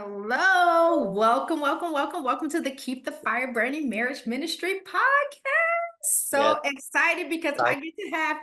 Hello, welcome to the Keep the Fire Burning Marriage Ministry podcast. Yes. So excited because I Right. get to have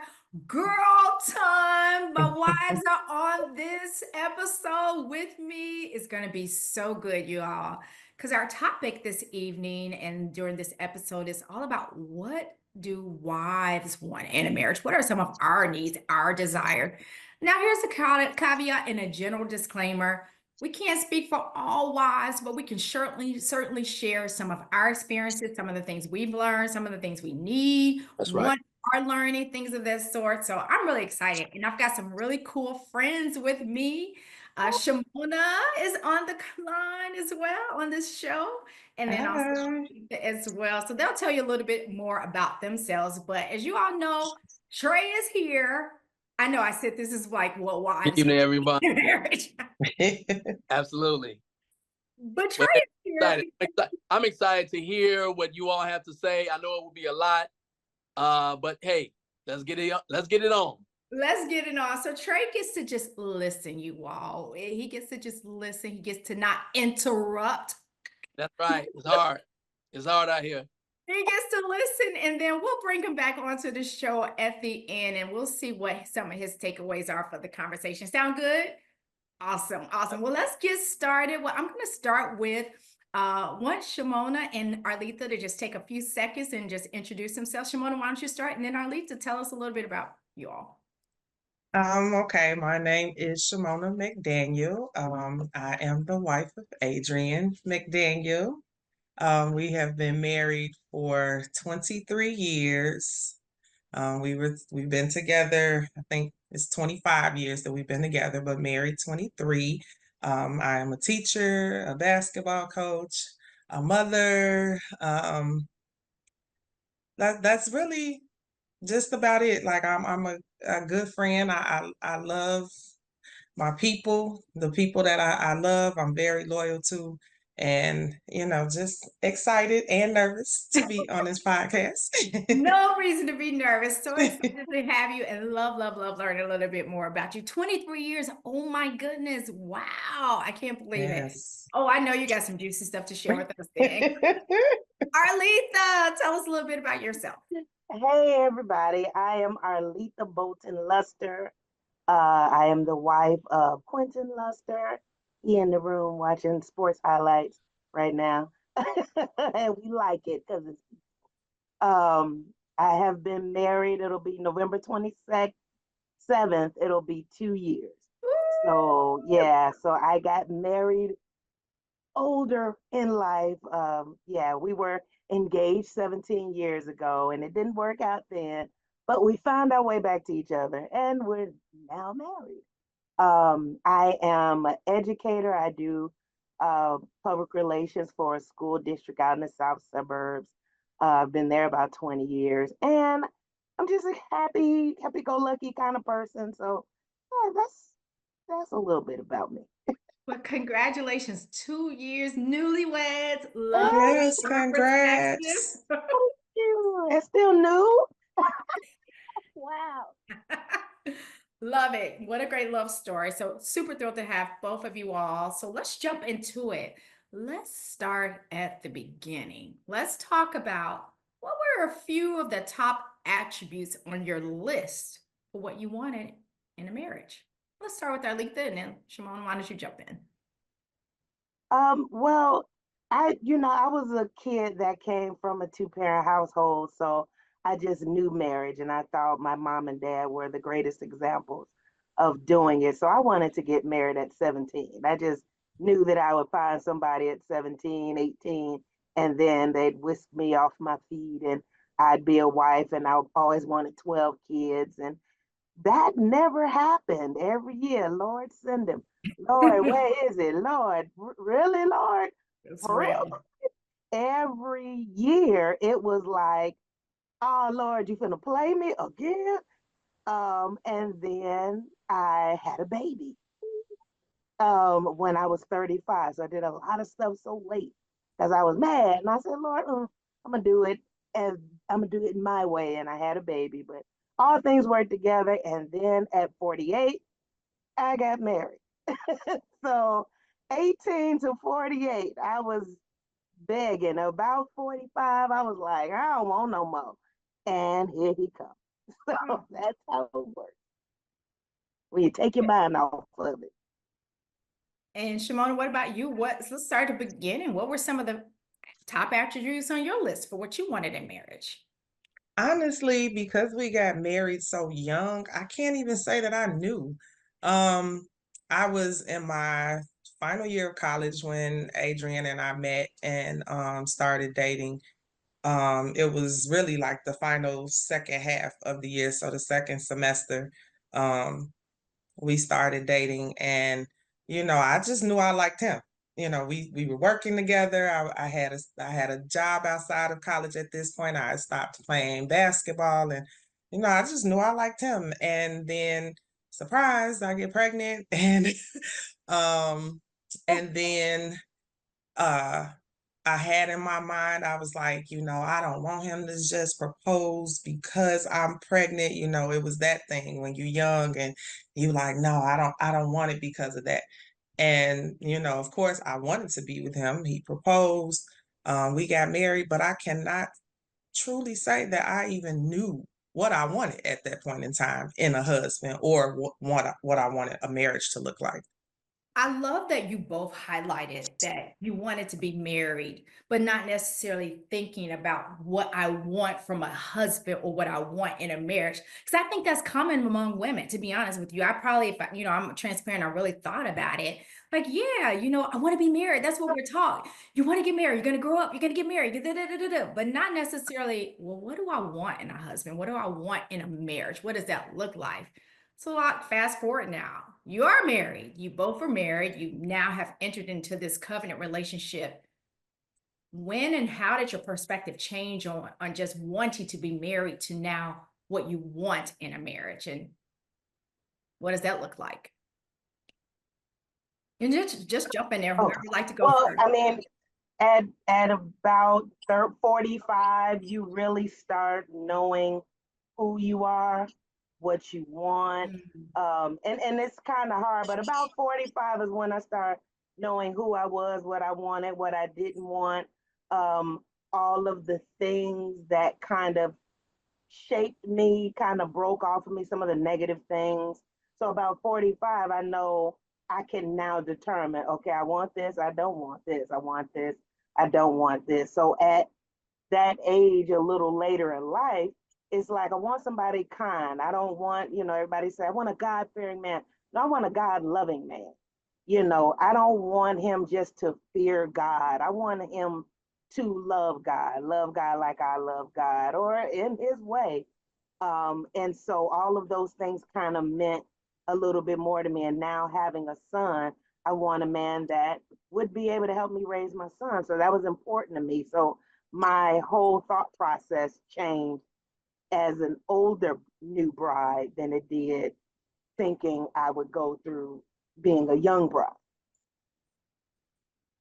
girl time. My wives are on this episode with me. It's going to be so good, you all. Because our topic this evening and during this episode is all about what do wives want in a marriage? What are some of our needs, our desires? Now, here's a caveat and a general disclaimer. We can't speak for all wives, but we can certainly share some of our experiences, some of the things we've learned, some of the things we need, That's right. want, are learning, things of that sort. So I'm really excited. And I've got some really cool friends with me. Shamona is on the line as well on this show. And then also Hi. as well. So they'll tell you a little bit more about themselves. But as you all know, Trey is here. I know I said this is like what Good wives evening, want everybody. in marriage. Absolutely. But Trey Well, is here. I'm excited to hear what you all have to say. I know it will be a lot, but hey, let's get it. Let's get it on. Let's get it on. So Trey gets to just listen, you all. He gets to just listen. He gets to not interrupt. That's right. It's hard. It's hard out here. He gets to listen, and then we'll bring him back onto the show at the end, and we'll see what some of his takeaways are for the conversation. Sound good? Awesome. Well, let's get started. Well, I'm going to start with want Shamona and Arletha to just take a few seconds and just introduce themselves. Shamona, why don't you start? And then Arletha, tell us a little bit about you all. Okay, my name is Shamona McDaniel. I am the wife of Adrian McDaniel. We have been married for 23 years. We've been together, I think it's 25 years that we've been together, but married 23. I am a teacher, a basketball coach, a mother. That's really just about it. Like I'm a good friend. I love my people, the people that I love, I'm very loyal to, and just excited and nervous to be on this podcast. No reason to be nervous. So excited to have you and love learning a little bit more about you. 23 years. Oh my goodness. Wow. I can't believe it. Yes. Oh, I know you got some juicy stuff to share with us then. Arletha, tell us a little bit about yourself. Hey everybody, I am Arletha Bolton Luster. I am the wife of Quentin Luster. He in the room watching sports highlights right now. And we like it because it's I have been married, it'll be November 22nd, 7th, it'll be 2 years. So yeah, so I got married older in life. Yeah, we were engaged 17 years ago and it didn't work out then, but we found our way back to each other and we're now married. I am an educator. I do public relations for a school district out in the south suburbs. I've been there about 20 years and I'm just a happy-go-lucky kind of person. So yeah, that's a little bit about me. Well, congratulations. 2 years, newlyweds. Love Yes, your congrats. perspective. It's still new. Wow. Love it. What a great love story. So super thrilled to have both of you all. So let's jump into it. Let's start at the beginning. Let's talk about what were a few of the top attributes on your list for what you wanted in a marriage. Let's start with Arletha and then Shimon, why don't you jump in? Well, I was a kid that came from a two-parent household, so I just knew marriage, and I thought my mom and dad were the greatest examples of doing it. So I wanted to get married at 17. I just knew that I would find somebody at 17, 18, and then they'd whisk me off my feet, and I'd be a wife, and I always wanted 12 kids, and that never happened. Every year, Lord, send him. Lord, where is it? Lord, really, Lord? That's For real? real. Every year, it was like, oh, Lord, you finna play me again? And then I had a baby when I was 35. So I did a lot of stuff so late because I was mad. And I said, Lord, I'm gonna do it and I'm gonna do it my way. And I had a baby, but all things worked together. And then at 48, I got married. So, 18 to 48, I was begging. About 45, I was like, I don't want no more. And here he comes. So that's how it works. When you take your mind off of it. And Shamona, what about you? Let's start at the beginning. What were some of the top attributes on your list for what you wanted in marriage? Honestly, because we got married so young, I can't even say that I knew. Um, I was in my final year of college when Adrian and I met and started dating. It was really like the final second half of the year, so the second semester. Um, we started dating, and I just knew I liked him. We were working together. I had a job outside of college at this point. I had stopped playing basketball, and I just knew I liked him. And then, surprise, I get pregnant, um and then uh I had in my mind, I was like, I don't want him to just propose because I'm pregnant. It was that thing when you're young and you like, no, I don't want it because of that. And, of course, I wanted to be with him. He proposed. We got married, but I cannot truly say that I even knew what I wanted at that point in time in a husband, or what I wanted a marriage to look like. I love that you both highlighted that you wanted to be married, but not necessarily thinking about what I want from a husband or what I want in a marriage. Because I think that's common among women, to be honest with you. I probably, if I, I'm transparent, I really thought about it. Like, yeah, I want to be married. That's what we're taught. You want to get married. You're going to grow up. You're going to get married. But not necessarily, well, what do I want in a husband? What do I want in a marriage? What does that look like? So fast forward now. You are married. You both are married. You now have entered into this covenant relationship. When and how did your perspective change on just wanting to be married to now what you want in a marriage? And what does that look like? And just jump in there, Oh, whoever would like to go well, first. I mean, at about 45, you really start knowing who you are, what you want. Mm. And it's kind of hard, but about 45 is when I start knowing who I was, what I wanted, what I didn't want, um, all of the things that kind of shaped me, kind of broke off of me, some of the negative things. So about 45, I know I can now determine, okay, I want this, I don't want this, I want this, I don't want this. So at that age, a little later in life, it's like I want somebody kind. I don't want, everybody say, I want a God fearing man. No, I want a God loving man. I don't want him just to fear God. I want him to love God like I love God, or in his way. And so all of those things kind of meant a little bit more to me. And now having a son, I want a man that would be able to help me raise my son. So that was important to me. So my whole thought process changed as an older new bride than it did thinking I would go through being a young bride.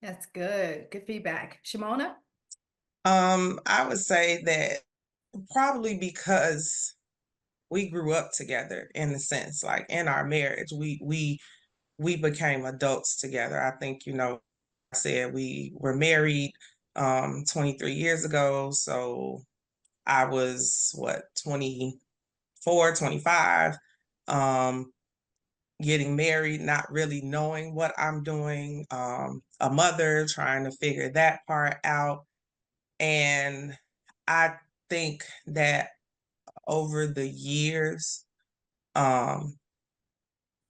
That's good. Good feedback. Shamona? I would say that probably because we grew up together, in a sense, like in our marriage, we became adults together. I think, I said we were married 23 years ago. So I was what, 24, 25, getting married, not really knowing what I'm doing, a mother trying to figure that part out. And I think that over the years, um,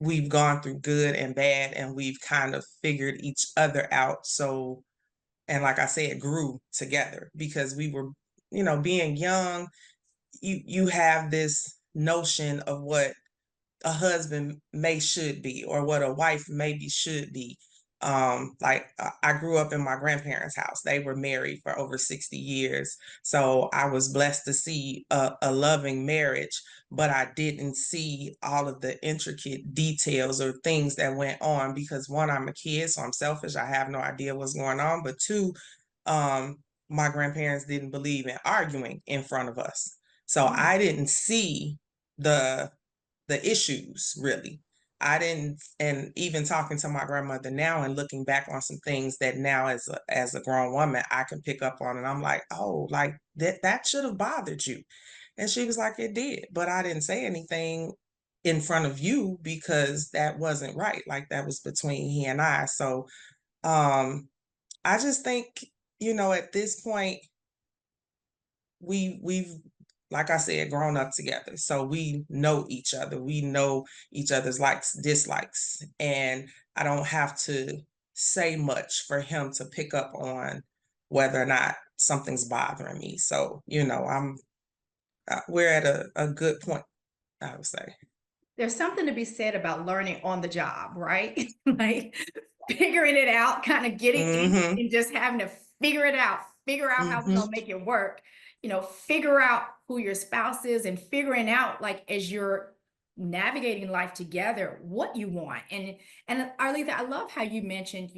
we've gone through good and bad, and we've kind of figured each other out. So, and like I said, grew together because we were, being young, you have this notion of what a husband should be, or what a wife maybe should be. Like I grew up in my grandparents' house. They were married for over 60 years. So I was blessed to see a loving marriage, but I didn't see all of the intricate details or things that went on because, one, I'm a kid, so I'm selfish. I have no idea what's going on. But two, um, my grandparents didn't believe in arguing in front of us. So I didn't see the issues, really. I didn't, and even talking to my grandmother now and looking back on some things that now as a grown woman, I can pick up on, and I'm like, oh, like that should have bothered you. And she was like, it did, but I didn't say anything in front of you because that wasn't right. Like that was between he and I. So I just think, at this point, we've like I said, grown up together. So we know each other. We know each other's likes, dislikes. And I don't have to say much for him to pick up on whether or not something's bothering me. So, we're at a good point, I would say. There's something to be said about learning on the job, right? Like figuring it out, kind of getting in Mm-hmm. and just having to figure out how we're Mm-hmm. gonna make it work, figure out who your spouse is and figuring out like as you're navigating life together, what you want. And Arletha, I love how you mentioned,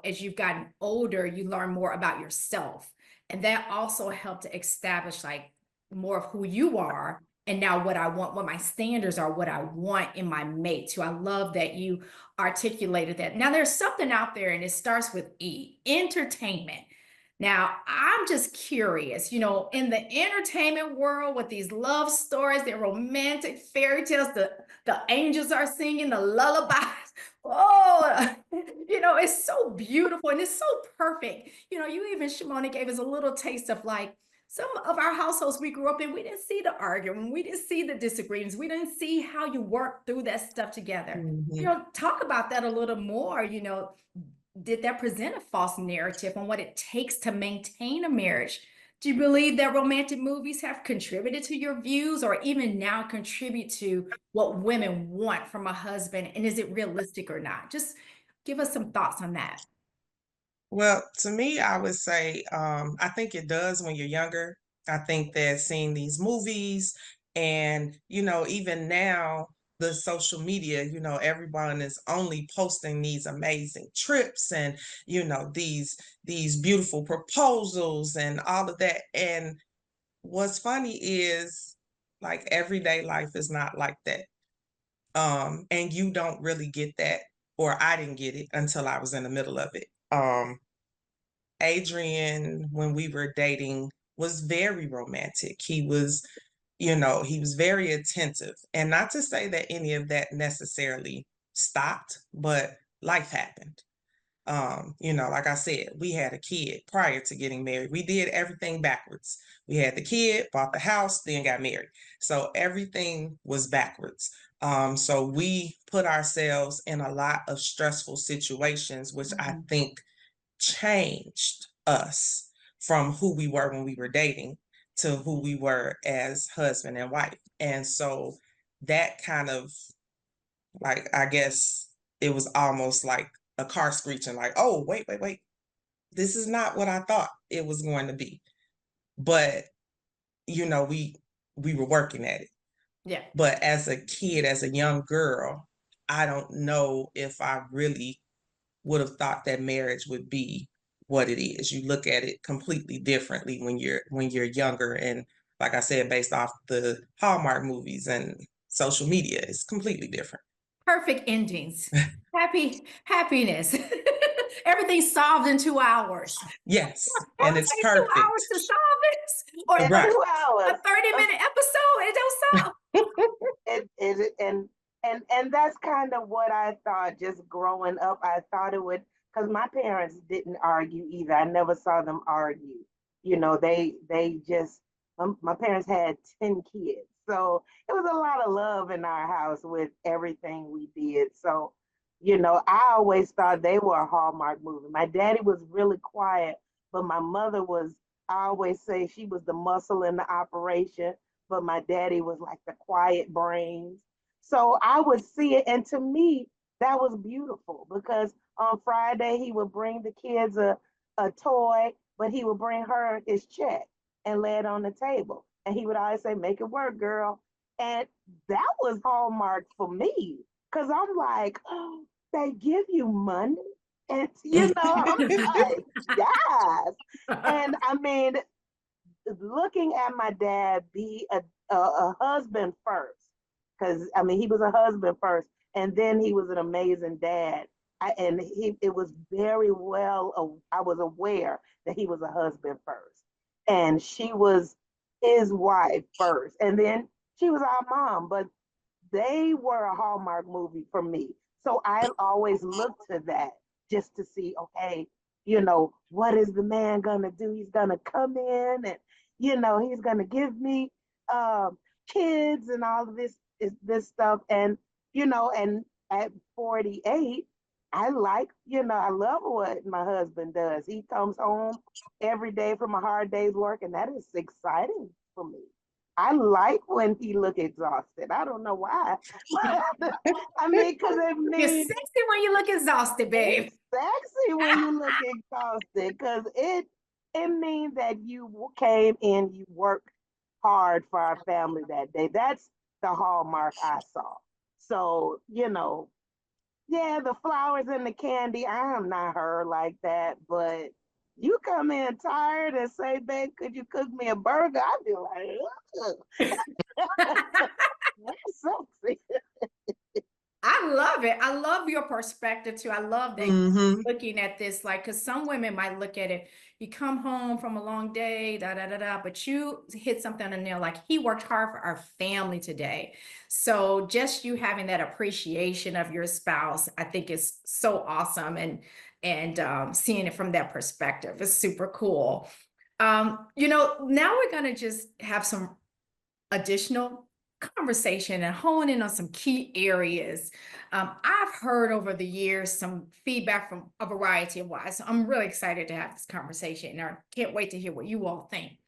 as you've gotten older, you learn more about yourself. And that also helped to establish like more of who you are and now what I want, what my standards are, what I want in my mate too. I love that you articulated that. Now there's something out there and it starts with E, entertainment. Now I'm just curious, in the entertainment world with these love stories, the romantic fairy tales, the angels are singing, the lullabies. Oh, it's so beautiful and it's so perfect. You even, Shamona, gave us a little taste of like, some of our households we grew up in, we didn't see the arguing, we didn't see the disagreements, we didn't see how you work through that stuff together. Mm-hmm. Talk about that a little more. Did that present a false narrative on what it takes to maintain a marriage? Do you believe that romantic movies have contributed to your views or even now contribute to what women want from a husband? And is it realistic or not? Just give us some thoughts on that. Well, to me, I would say I think it does when you're younger. I think that seeing these movies and, even now, the social media, everyone is only posting these amazing trips and, these beautiful proposals and all of that. And what's funny is like everyday life is not like that. And you don't really get that, or I didn't get it until I was in the middle of it. Adrian, when we were dating, was very romantic. He was very attentive. And not to say that any of that necessarily stopped, but life happened. Like I said, we had a kid prior to getting married. We did everything backwards. We had the kid, bought the house, then got married. So everything was backwards. So we put ourselves in a lot of stressful situations, which I think changed us from who we were when we were dating to who we were as husband and wife. And so that kind of like, I guess it was almost like a car screeching, like, oh, wait, wait, wait. This is not what I thought it was going to be. But, we were working at it. Yeah. But as a kid, as a young girl, I don't know if I really would have thought that marriage would be what it is. You look at it completely differently when you're younger, and like I said, based off the Hallmark movies and social media, it's completely different. Perfect endings. Happiness. Everything solved in 2 hours. Yes, It and would it's take us 2 perfect. hours to solve this, or In Right. 2 hours. a 30-minute episode. It don't solve. And that's kind of what I thought just growing up. I thought it would, because my parents didn't argue either. I never saw them argue. They just, my parents had 10 kids. So it was a lot of love in our house with everything we did. So, I always thought they were a Hallmark movie. My daddy was really quiet, but my mother was, I always say she was the muscle in the operation, but my daddy was like the quiet brains. So I would see it, and to me, that was beautiful because on Friday he would bring the kids a toy, but he would bring her his check and lay it on the table. And he would always say, make it work, girl. And that was Hallmark for me. Cause I'm like, oh, they give you money. And I'm like, yes. And I mean, looking at my dad be a husband first, because I mean he was a husband first, And then he was an amazing dad. It was very well, I was aware that he was a husband first. And she was his wife first. And then she was our mom. But they were a Hallmark movie for me. So I always looked to that just to see, okay, what is the man gonna do? He's gonna come in and, he's gonna give me um, kids and all of this stuff. And at 48, I love what my husband does. He comes home every day from a hard day's work, and that is exciting for me. I like when he look exhausted. I don't know why. I mean, because it You're means sexy when you look exhausted, babe. it's sexy when you look exhausted, because it means that you came in, you worked hard for our family that day. That's the hallmark I saw. So, yeah, the flowers and the candy, I am not her like that, but you come in tired and say, babe, could you cook me a burger? I'd be like, that's sexy. I love it. I love your perspective too. I love that Mm-hmm. looking at this, like, because some women might look at it, you come home from a long day, da da da da, but you hit something on the nail, like he worked hard for our family today. So just you having that appreciation of your spouse, I think is so awesome, and seeing it from that perspective is super cool. Now we're gonna just have some additional conversation and hone in on some key areas. I've heard over the years some feedback from a variety of wives. So I'm really excited to have this conversation, and I can't wait to hear what you all think.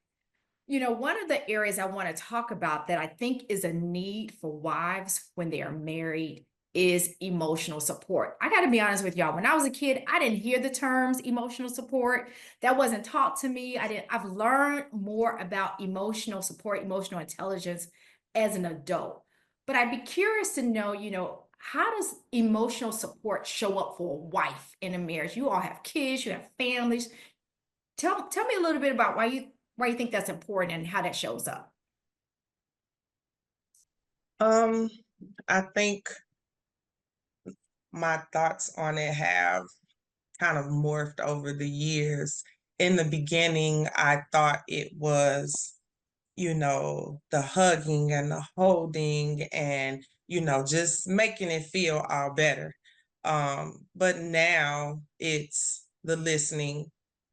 One of the areas I want to talk about that I think is a need for wives when they are married is emotional support. I got to be honest with y'all. When I was a kid, I didn't hear the terms emotional support. That wasn't taught to me. I've learned more about emotional support, emotional intelligence as an adult. But I'd be curious to know, how does emotional support show up for a wife in a marriage? You all have kids, you have families. Tell me a little bit about why you think that's important and how that shows up. I think my thoughts on it have kind of morphed over the years. In the beginning, I thought it was, the hugging and the holding and, just making it feel all better. But now it's the listening,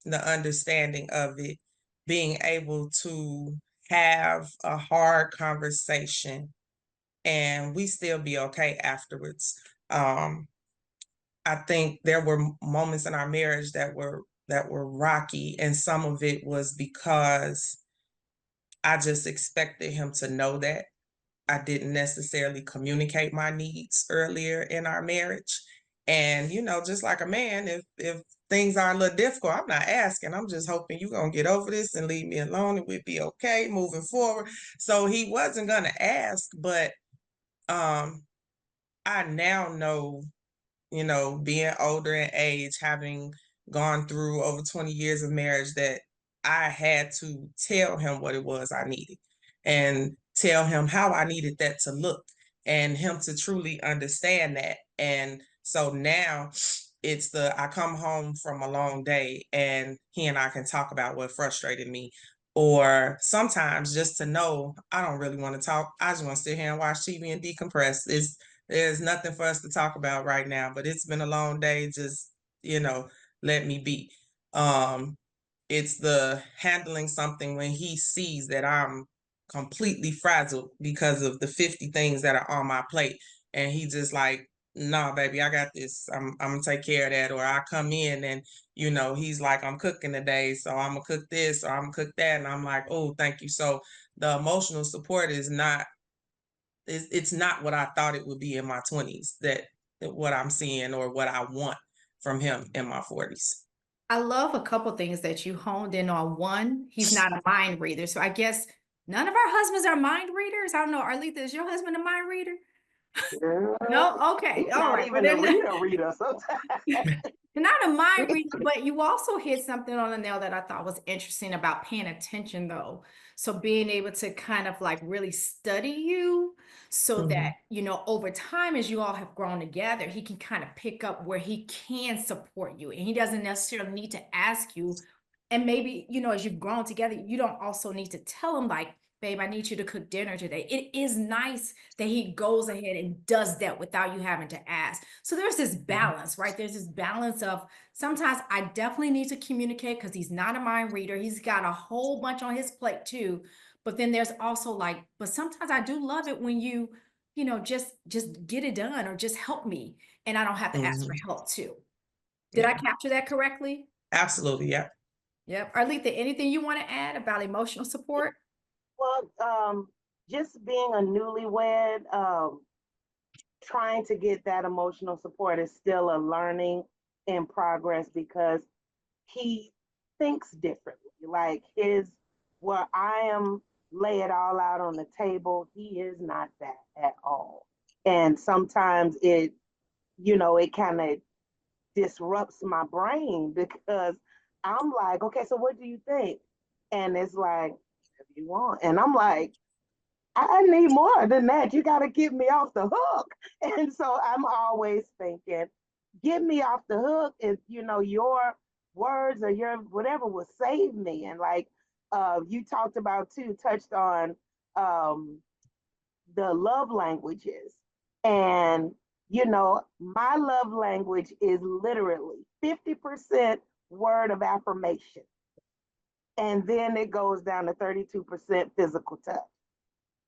the understanding of it, being able to have a hard conversation and we still be okay afterwards. Um, I think there were moments in our marriage that were rocky, and some of it was because I just expected him to know that. I didn't necessarily communicate my needs earlier in our marriage. And just like a man, if things are a little difficult, I'm not asking. I'm just hoping you're gonna get over this and leave me alone and we'll be okay moving forward. So he wasn't gonna ask, but um I now know, being older in age, having gone through over 20 years of marriage, that I had to tell him what it was I needed and tell him how I needed that to look and him to truly understand that. And so now I come home from a long day and he and I can talk about what frustrated me. Or sometimes just to know I don't really want to talk. I just want to sit here and watch TV and decompress. There's nothing for us to talk about right now, but it's been a long day. Just, let me be. Um, it's the handling something when he sees that I'm completely frazzled because of the 50 things that are on my plate. And he just like, nah, baby, I got this. I'm gonna take care of that. Or I come in and, he's like, I'm cooking today, so I'm gonna cook this or I'm gonna cook that. And I'm like, oh, thank you. So the emotional support is not it's not what I thought it would be in my 20s, that what I'm seeing or what I want from him in my 40s. I love a couple things that you honed in on. One, he's not a mind reader. So I guess none of our husbands are mind readers. I don't know. Arletha, is your husband a mind reader? No, okay, He's all not right. But even a then reader sometimes. not a mind reader, but you also hit something on the nail that I thought was interesting about paying attention, though. So being able to kind of like really study you so that, over time, as you all have grown together, he can kind of pick up where he can support you. And he doesn't necessarily need to ask you. And maybe, as you've grown together, you don't also need to tell him, like, babe, I need you to cook dinner today. It is nice that he goes ahead and does that without you having to ask. So there's this balance, right? There's this balance of sometimes I definitely need to communicate because he's not a mind reader. He's got a whole bunch on his plate too. But then there's also like, but sometimes I do love it when just get it done or just help me. And I don't have to ask for help too. Did I Yeah, capture that correctly? absolutely. Yeah. Yep. Arletha, anything you want to add about emotional support? Well, just being a newlywed, trying to get that emotional support is still a learning in progress because he thinks differently. Like where I am, lay it all out on the table, he is not that at all. And sometimes it kind of disrupts my brain because I'm like, okay, so what do you think? And it's like, whatever you want. And I'm like, I need more than that. You got to get me off the hook. And so I'm always thinking, get me off the hook. If your words or your whatever will save me. And like you talked about too, touched on the love languages. And my love language is literally 50% word of affirmation. And then it goes down to 32% physical touch.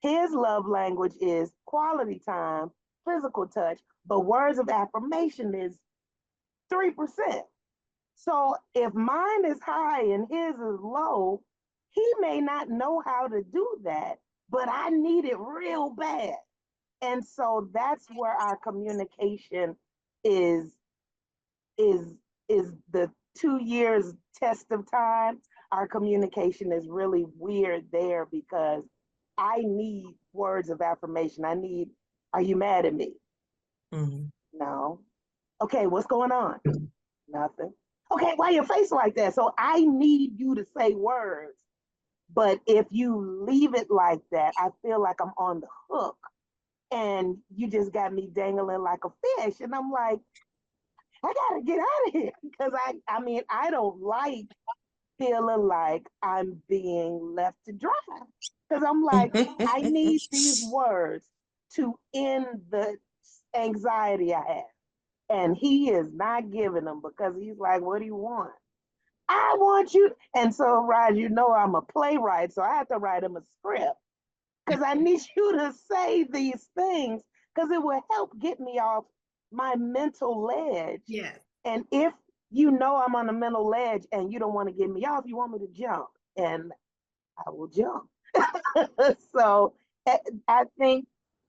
His love language is quality time, physical touch, but words of affirmation is 3%. So if mine is high and his is low, he may not know how to do that, but I need it real bad. And so that's where our communication is is is the 2 years test of time. Our communication is really weird there because I need words of affirmation. I need, are you mad at me? No. Okay, what's going on? Nothing. Okay, why your face like that? So I need you to say words. But if you leave it like that, I feel like I'm on the hook and you just got me dangling like a fish. And I'm like, I gotta get out of here because I mean, I don't like feeling like I'm being left to dry. Because I'm like, I need these words to end the anxiety I have. And he is not giving them because he's like, what do you want? I want you. And so, Raj, I'm a playwright, so I have to write him a script because I need you to say these things because it will help get me off my mental ledge. Yes. And if I'm on a mental ledge and you don't want to get me off, you want me to jump, and I will jump. So I think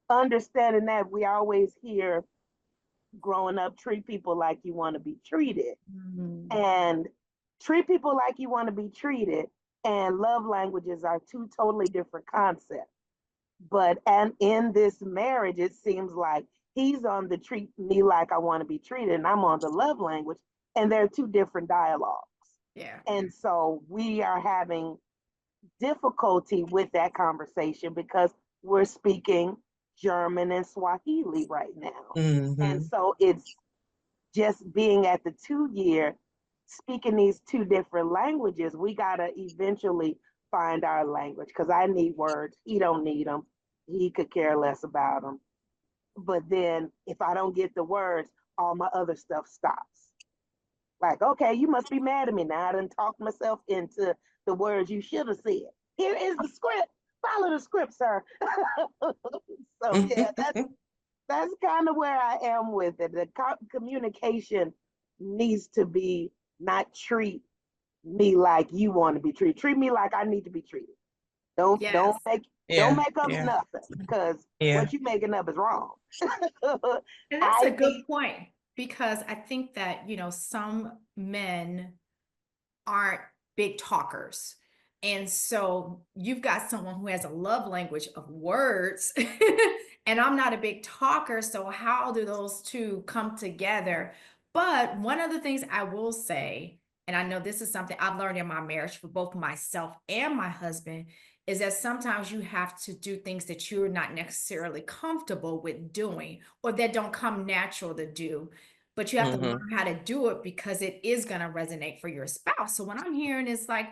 understanding that we always hear growing up, treat people like you want to be treated. And treat people like you want to be treated and love languages are two totally different concepts. And in this marriage, it seems like he's on the treat me like I want to be treated, and I'm on the love language, and they're two different dialogues. Yeah. And so we are having difficulty with that conversation because we're speaking German and Swahili right now. And so it's just being at the 2 year, speaking these two different languages, we got to eventually find our language because I need words. He don't need them. He could care less about them. But then if I don't get the words, all my other stuff stops. Like, okay, you must be mad at me now. I done talked myself into the words you should have said. Here is the script. Follow the script, sir. So yeah, that's kind of where I am with it. The communication needs to be not treat me like you want to be treated. Treat me like I need to be treated. Don't Yes. don't make up nothing because what you making up is wrong. And that's a good point because I think that, some men aren't big talkers. And so you've got someone who has a love language of words, and I'm not a big talker. So, how do those two come together? But one of the things I will say, and I know this is something I've learned in my marriage for both myself and my husband, is that sometimes you have to do things that you're not necessarily comfortable with doing or that don't come natural to do. But you have to Mm-hmm. learn how to do it because it is going to resonate for your spouse. So, what I'm hearing is like,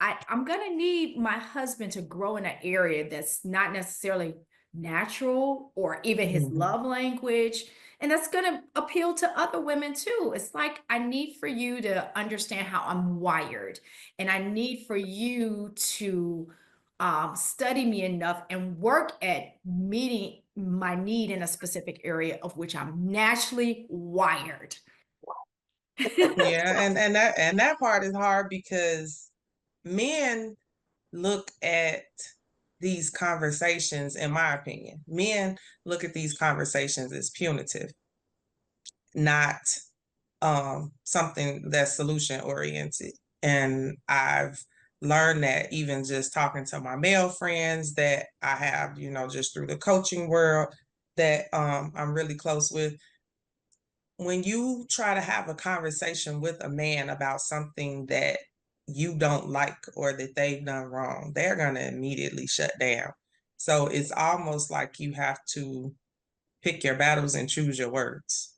I'm gonna need my husband to grow in an area that's not necessarily natural or even his Mm-hmm. love language. And that's gonna appeal to other women too. It's like I need for you to understand how I'm wired, and I need for you to study me enough and work at meeting my need in a specific area of which I'm naturally wired. Yeah, and that part is hard because men look at these conversations, in my opinion, men look at these conversations as punitive, not something that's solution oriented. And I've learned that even just talking to my male friends that I have, you know, just through the coaching world that I'm really close with. When you try to have a conversation with a man about something that you don't like or that they've done wrong, they're going to immediately shut down. So it's almost like you have to pick your battles and choose your words.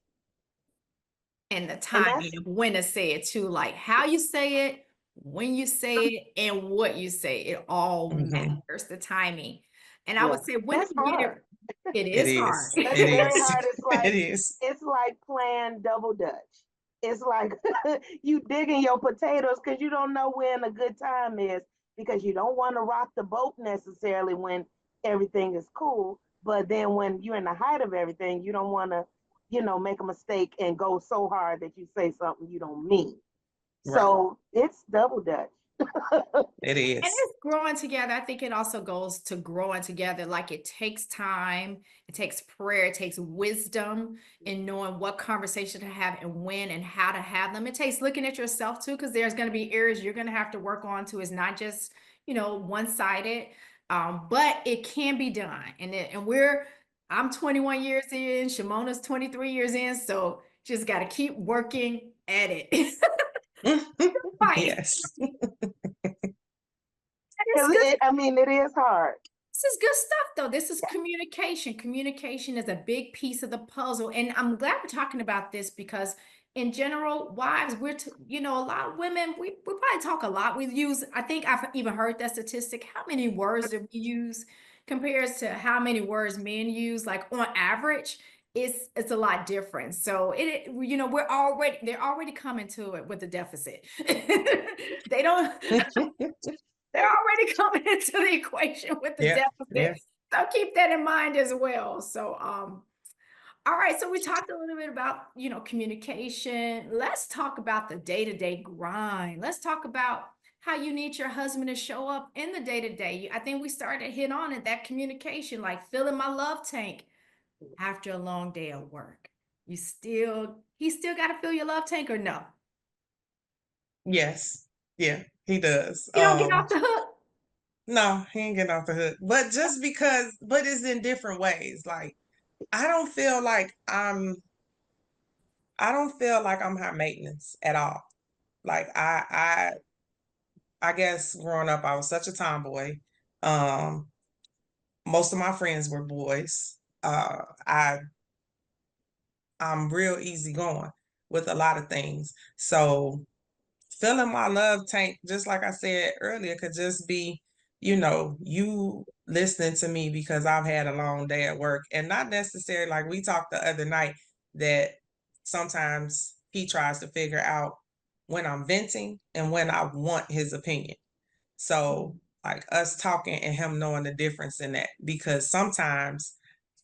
And the And timing that's of when to say it too, like how you say it, when you say it, and what you say, it all Hmm. matters, the timing. And I yeah, would say women that's get it, hard. it It is hard. is. That's It very is. hard. It is. It's like playing double dutch. It's like you digging your potatoes because you don't know when a good time is because you don't want to rock the boat necessarily when everything is cool. But then when you're in the height of everything, you don't want to, make a mistake and go so hard that you say something you don't mean. Right. So it's double dutch. It And is. it's growing together. I think it also goes to growing together. Like it takes time, it takes prayer, it takes wisdom in knowing what conversation to have and when and how to have them. It takes looking at yourself too, because there's going to be areas you're going to have to work on too. It's not just, one-sided, but it can be done. I'm 21 years in, Shamona's 23 years in, so just got to keep working at it. Right. Yes. It's good. It is hard. This is good stuff, though. This is communication. Communication is a big piece of the puzzle. And I'm glad we're talking about this because, in general, wives, a lot of women, we probably talk a lot. I think I've even heard that statistic. How many words do we use compares to how many words men use? Like on average, it's a lot different. So they're already coming to it with a deficit. They don't. They're already coming into the equation with the Yeah. deficit. Yeah. So keep that in mind as well. So, all right. So we talked a little bit about, communication. Let's talk about the day-to-day grind. Let's talk about how you need your husband to show up in the day-to-day. I think we started to hit on it, that communication, like filling my love tank after a long day of work. He still got to fill your love tank or no? Yes. Yeah, he does. You don't get off the hook. No, he ain't getting off the hook. But just because, but it's in different ways. Like I don't feel like I'm high maintenance at all. Like I guess growing up I was such a tomboy. Um Most of my friends were boys. I'm real easygoing with a lot of things. So filling my love tank, just like I said earlier, could just be, you listening to me because I've had a long day at work. And not necessarily like we talked the other night that sometimes he tries to figure out when I'm venting and when I want his opinion. So like us talking and him knowing the difference in that, because sometimes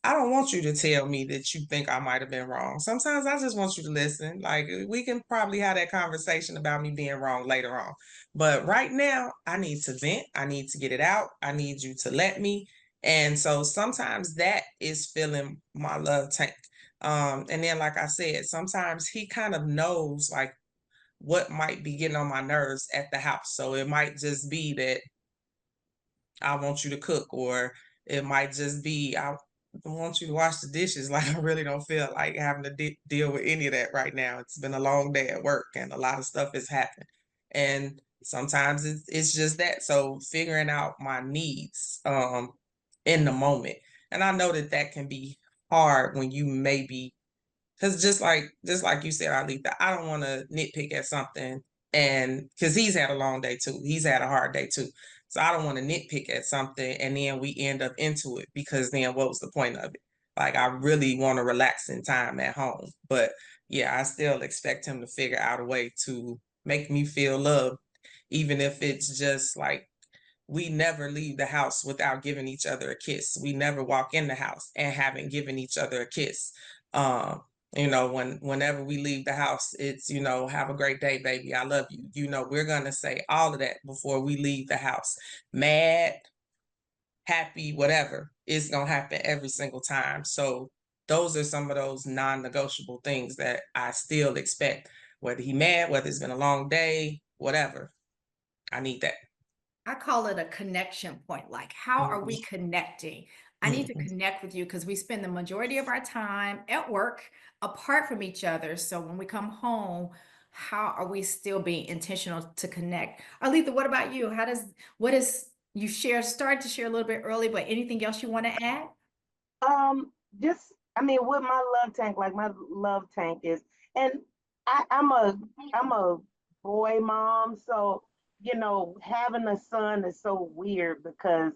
I don't want you to tell me that you think I might have been wrong. Sometimes I just want you to listen. Like we can probably have that conversation about me being wrong later on. But right now, I need to vent. I need to get it out. I need you to let me. And so sometimes that is filling my love tank. And then, like I said, sometimes he kind of knows like what might be getting on my nerves at the house. So it might just be that I want you to cook, or it might just be I want you to wash the dishes. Like, I really don't feel like having to deal with any of that right now. It's been a long day at work and a lot of stuff has happened. And sometimes it's just that. So figuring out my needs in the moment. And I know that that can be hard when you maybe, because just like you said, Arletha, I don't want to nitpick at something, and because he's had a long day too, he's had a hard day too. So I don't want to nitpick at something and then we end up into it, because then what was the point of it? Like, I really want to relax in time at home. But yeah, I still expect him to figure out a way to make me feel loved, even if it's just like we never leave the house without giving each other a kiss. We never walk in the house and haven't given each other a kiss. Um, whenever we leave the house, it's, have a great day, baby. I love you. We're gonna say all of that before we leave the house. Mad, happy, whatever, it's gonna happen every single time. So those are some of those non-negotiable things that I still expect, whether he mad, whether it's been a long day, whatever. I need that. I call it a connection point. Like, how are we connecting? I need to Mhm. connect with you because we spend the majority of our time at work apart from each other. So when we come home, how are we still being intentional to connect? Arletha, what about you? What is you started to share a little bit early, but anything else you want to add? Um, just I mean, with my love tank, like my love tank is, and I'm a boy mom, so having a son is so weird because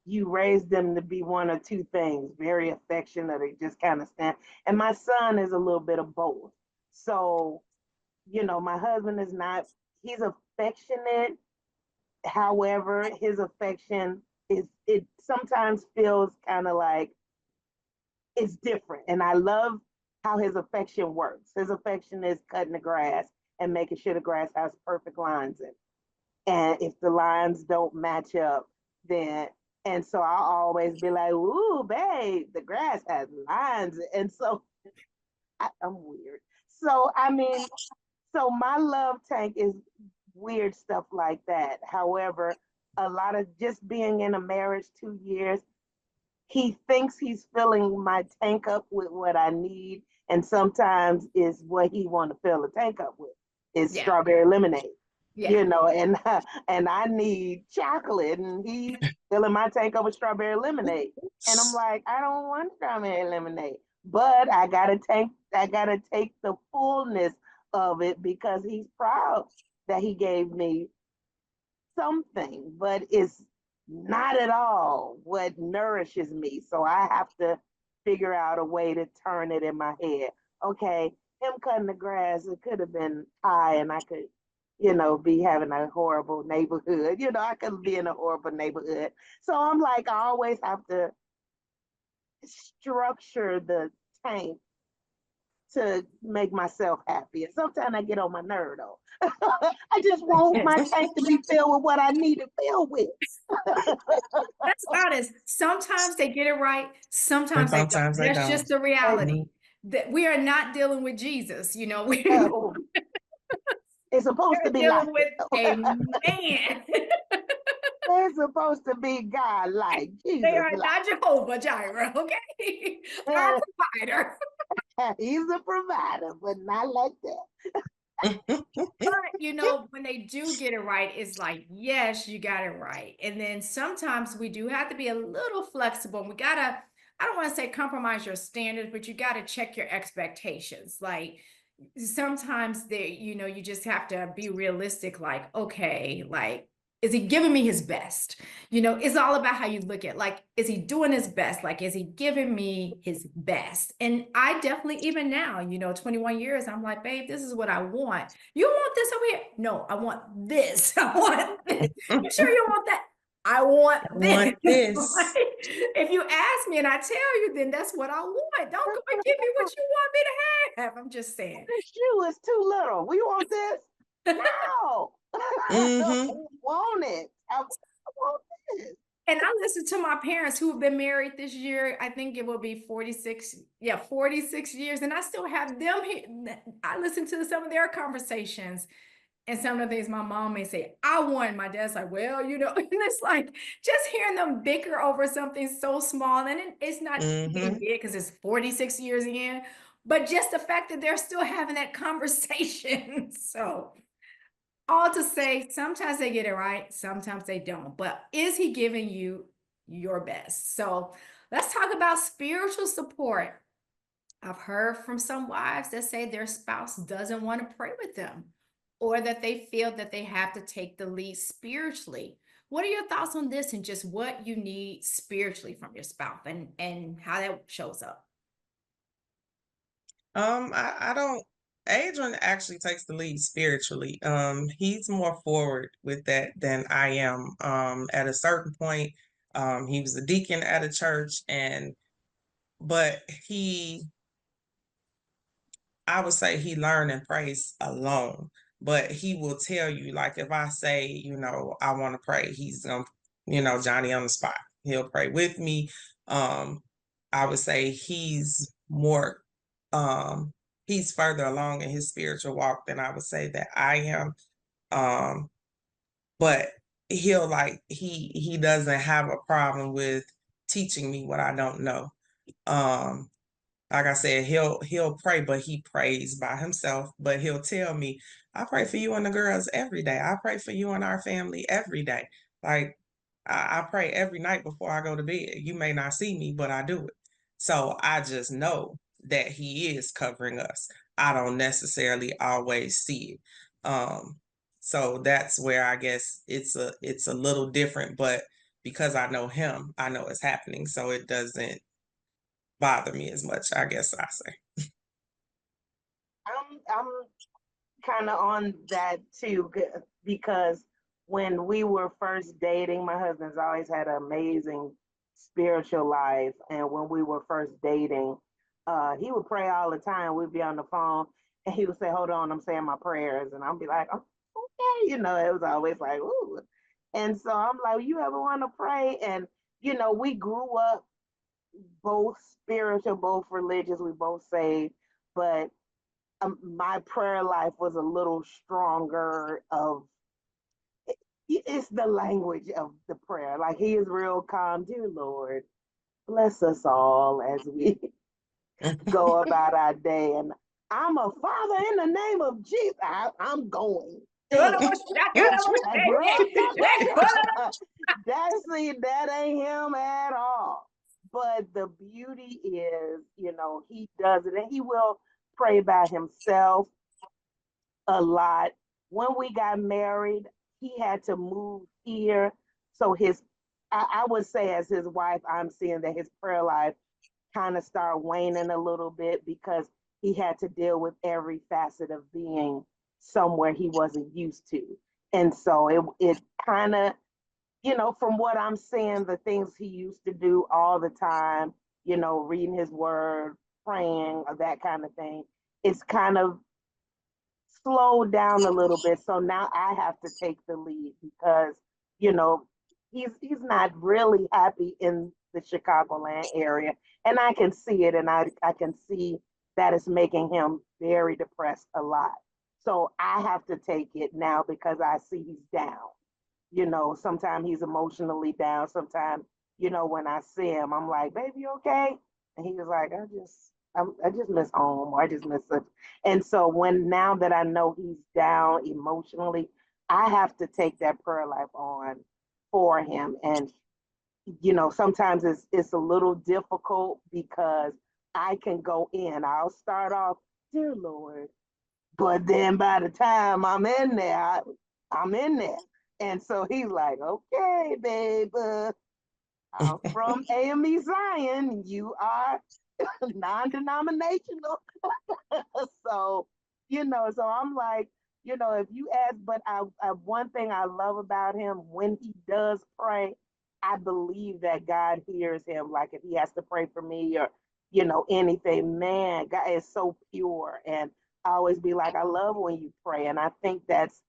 you raise them to be one or two things, very affectionate, they just kind of stand. And my son is a little bit of both. So, my husband is not, he's affectionate. However, his affection it sometimes feels kind of like it's different. And I love how his affection works. His affection is cutting the grass and making sure the grass has perfect lines in it. And if the lines don't match up, then and so I'll always be like, "Ooh, babe, the grass has lines." And so I'm weird. So I mean, so my love tank is weird stuff like that. However, a lot of just being in a marriage 2 years, he thinks he's filling my tank up with what I need, and sometimes is what he want to fill the tank up with is Yeah, strawberry lemonade, yeah. and and I need chocolate, and he's filling my tank up with strawberry lemonade, and I'm like, I don't want strawberry lemonade, but I gotta take the fullness of it because he's proud that he gave me something, but it's not at all what nourishes me. So I have to figure out a way to turn it in my head. Okay, him cutting the grass, it could have been high and I could, be having a horrible neighborhood. I could be in a horrible neighborhood. So I'm like, I always have to structure the tank to make myself happy. And sometimes I get on my nerve though. I just want my tank to be filled with what I need it filled with. That's honest. Sometimes they get it right, And sometimes they don't. sometimes they That's don't. just the And, reality. That we are not dealing with Jesus, we uh, it's supposed to are be like dealing with it. a man. It's supposed to be God like They Jesus are like. not Jehovah Jireh, okay? Our provider. He's a provider, but not like that. But when they do get it right, it's like, yes, you got it right. And then sometimes we do have to be a little flexible. I don't want to say compromise your standards, but you gotta check your expectations. Like sometimes you just have to be realistic, like, okay, like, is he giving me his best? It's all about how you look at, like, is he doing his best? Like, is he giving me his best? And I definitely, even now, 21 years, I'm like, babe, this is what I want. You want this over here? No, I want this. I want this. You sure you want that? I want I this. want this. Right? If you ask me and I tell you, then that's what I want. Don't go and give me what you want me to have. I'm just saying. This shoe is too little. We want this? No. I Mm-hmm. don't want it. I want this. And I listen to my parents who have been married this year. I think it will be 46. Yeah, 46 years. And I still have them here. I listen to some of their conversations. And some of the things my mom may say, I won. My dad's like, well, you know, and it's like just hearing them bicker over something so small. And it's not getting Mm-hmm. big because it's 46 years in, but just the fact that they're still having that conversation. So, all to say, sometimes they get it right, sometimes they don't. But is he giving you your best? So, let's talk about spiritual support. I've heard from some wives that say their spouse doesn't want to pray with them or that they feel that they have to take the lead spiritually. What are your thoughts on this and just what you need spiritually from your spouse and how that shows up? I don't. Adrian actually takes the lead spiritually. He's more forward with that than I am. At a certain point, he was a deacon at a church, but I would say he learned and prays alone, but he will tell you, like, if I say, I want to pray, he's gonna, Johnny on the spot. He'll pray with me. Um, I would say um, he's further along in his spiritual walk than I would say that I am. Um, but he doesn't have a problem with teaching me what I don't know. Um, like I said, he'll pray, but he prays by himself. But he'll tell me, I pray for you and the girls every day. I pray for you and our family every day. Like I pray every night before I go to bed. You may not see me, but I do it. So I just know that he is covering us. I don't necessarily always see it. So that's where I guess it's a little different, but because I know him, I know it's happening. So it doesn't bother me as much, I guess I say. I'm kind of on that too because when we were first dating, my husband's always had an amazing spiritual life, and when we were first dating, he would pray all the time. We'd be on the phone, and he would say, "Hold on, I'm saying my prayers," and I'll be like, "Oh, okay," it was always like, "Ooh," and so I'm like, "You ever want to pray?" And we grew up both spiritual, both religious, we both saved, but my prayer life was a little stronger of it's the language of the prayer. Like he is real calm. Dear Lord, bless us all as we go about our day. And I'm a father in the name of Jesus. I'm going. That ain't him at all. But the beauty is, he does it and he will pray by himself a lot. When we got married, he had to move here. So I would say as his wife, I'm seeing that his prayer life kind of started waning a little bit because he had to deal with every facet of being somewhere he wasn't used to. And so it kind of, from what I'm seeing, the things he used to do all the time, reading his word, praying, or that kind of thing, it's kind of slowed down a little bit. So now I have to take the lead because, you know, he's not really happy in the Chicagoland area. And I can see it and I can see that it's making him very depressed a lot. So I have to take it now because I see he's down. Sometimes he's emotionally down. Sometimes, when I see him, I'm like, baby, you okay? And he was like, I just miss home, or I just miss such. And so now that I know he's down emotionally, I have to take that prayer life on for him. And sometimes it's a little difficult because I can go in. I'll start off, dear Lord, but then by the time I'm in there, I'm in there. And so he's like, okay, babe, I'm from AME Zion. You are non-denominational. so, so I'm like, if you ask, but one thing I love about him, when he does pray, I believe that God hears him. Like if he has to pray for me or, anything, man, God is so pure. And I always be like, I love when you pray. And I think that's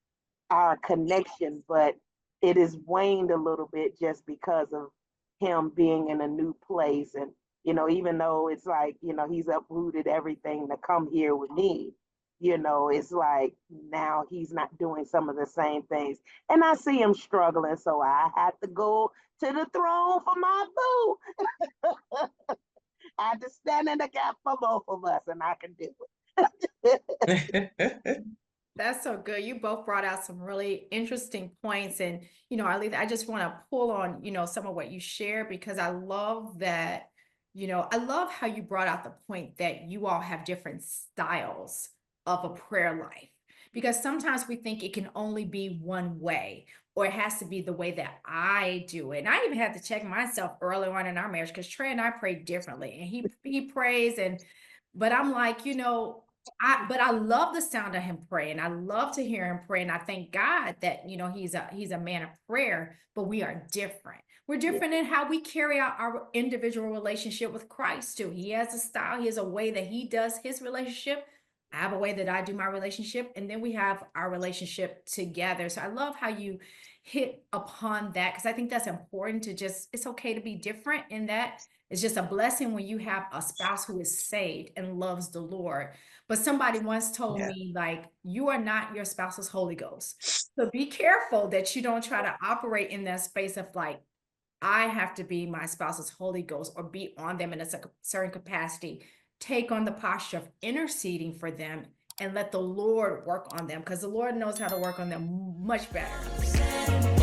our connection, but it is waned a little bit just because of him being in a new place. And, even though it's like, he's uprooted everything to come here with me, You know, it's like now he's not doing some of the same things. And I see him struggling, so I have to go to the throne for my boo. I have to stand in the gap for both of us, and I can do it. That's so good. You both brought out some really interesting points. And, Arletha, I just want to pull on, some of what you shared, because I love that, I love how you brought out the point that you all have different styles of a prayer life. Because sometimes we think it can only be one way, or it has to be the way that I do it. And I even had to check myself early on in our marriage, because Trey and I prayed differently. And he prays, but I'm like, but I love the sound of him pray, and I love to hear him pray. And I thank God that, he's a man of prayer, but we are different. We're different in how we carry out our individual relationship with Christ too. He has a style, he has a way that he does his relationship. I have a way that I do my relationship, and then we have our relationship together. So I love how you hit upon that, because I think that's important to it's okay to be different in that. It's just a blessing when you have a spouse who is saved and loves the Lord. But somebody once told me, like, you are not your spouse's Holy Ghost. So be careful that you don't try to operate in that space of like, I have to be my spouse's Holy Ghost or be on them in a certain capacity. Take on the posture of interceding for them and let the Lord work on them, because the Lord knows how to work on them much better.